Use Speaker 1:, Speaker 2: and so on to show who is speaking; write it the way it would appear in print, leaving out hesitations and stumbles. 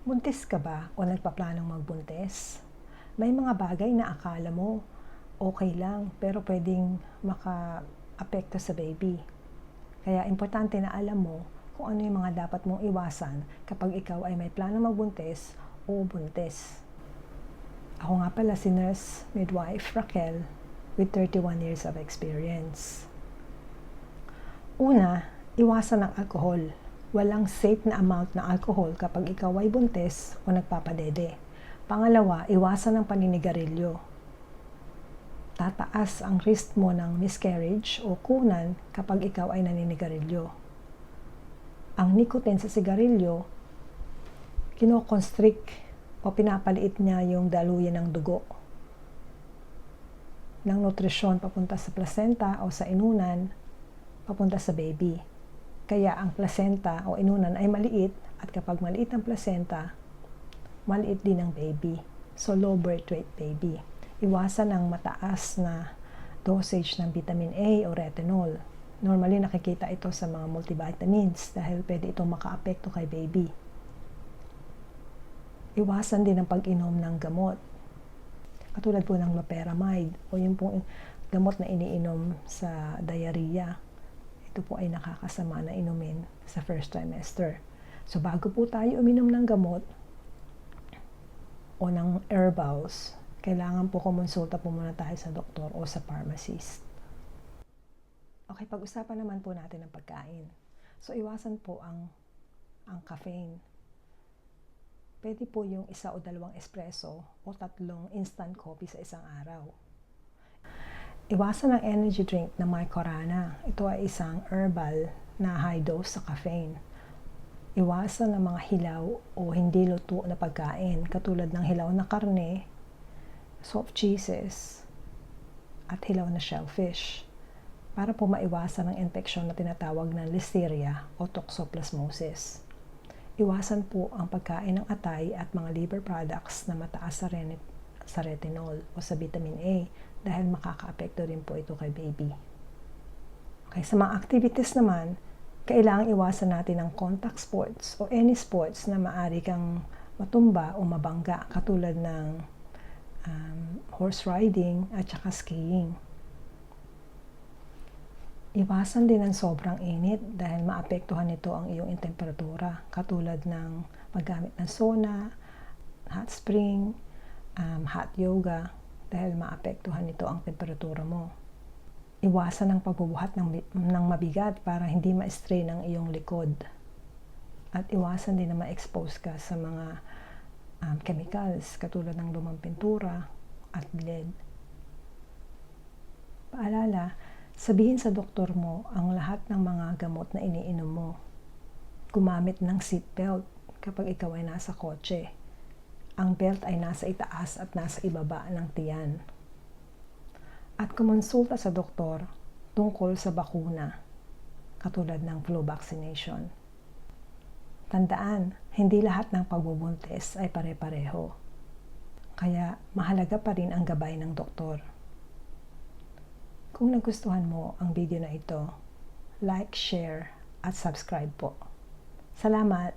Speaker 1: Buntis ka ba o nagpaplanong magbuntis? May mga bagay na akala mo okay lang pero pwedeng maka-apekto sa baby. Kaya importante na alam mo kung ano yung mga dapat mong iwasan kapag ikaw ay may planong magbuntis o buntis. Ako nga pala si Nurse Midwife Raquel with 31 years of experience. Una, iwasan ang alcohol. Walang safe na amount ng alcohol kapag ikaw ay buntis o nagpapadede. Pangalawa, iwasan ang paninigarilyo. Tataas ang risk mo ng miscarriage o kunan kapag ikaw ay naninigarilyo. Ang nicotine sa sigarilyo, kinoconstrict o pinapaliit niya yung daluyan ng dugo ng nutrisyon papunta sa placenta o sa inunan papunta sa baby. Kaya ang placenta o inunan ay maliit at kapag maliit ang placenta, maliit din ang baby. So low birth weight baby. Iwasan ang mataas na dosage ng vitamin A o retinol. Normally nakikita ito sa mga multivitamins dahil pwede itong makaapekto kay baby. Iwasan din ang pag-inom ng gamot. Katulad po ng loperamide o yung pong gamot na iniinom sa diarrhea. Ito po ay nakakasama na inumin sa first trimester. So bago po tayo uminom ng gamot o ng herbals, kailangan po kumonsulta po muna tayo sa doktor o sa pharmacist. Okay, pag-usapan naman po natin ang pagkain. So iwasan po ang caffeine. Pwede po yung 1 o 2 espresso o 3 instant coffee sa isang araw. Iwasan ang energy drink na may guarana. Ito ay isang herbal na high dose sa caffeine. Iwasan ang mga hilaw o hindi luto na pagkain katulad ng hilaw na karne, soft cheeses, at hilaw na shellfish para po maiwasan ang infeksyon na tinatawag na listeria o toxoplasmosis. Iwasan po ang pagkain ng atay at mga liver products na mataas sa retinol o sa vitamin A dahil makakaapekto rin po ito kay baby. Okay, sa mga activities naman, kailangang iwasan natin ang contact sports o any sports na maaari kang matumba o mabangga katulad ng horse riding at saka skiing. Iwasan din ang sobrang init dahil maapektuhan nito ang iyong temperatura katulad ng paggamit ng sauna, hot spring, hot yoga dahil maapektuhan nito ang temperatura mo. Iwasan ang pagbubuhat ng mabigat para hindi ma-strain ang iyong likod. At iwasan din na ma-expose ka sa mga chemicals katulad ng lumang pintura at lead. Paalala, sabihin sa doktor mo ang lahat ng mga gamot na iniinom mo. Gumamit ng seatbelt kapag ikaw ay nasa kotse. Ang belt ay nasa itaas at nasa ibaba ng tiyan. At kumonsulta sa doktor tungkol sa bakuna, katulad ng flu vaccination. Tandaan, hindi lahat ng pagbubuntis ay pare-pareho. Kaya mahalaga pa rin ang gabay ng doktor. Kung nagustuhan mo ang video na ito, like, share, at subscribe po. Salamat!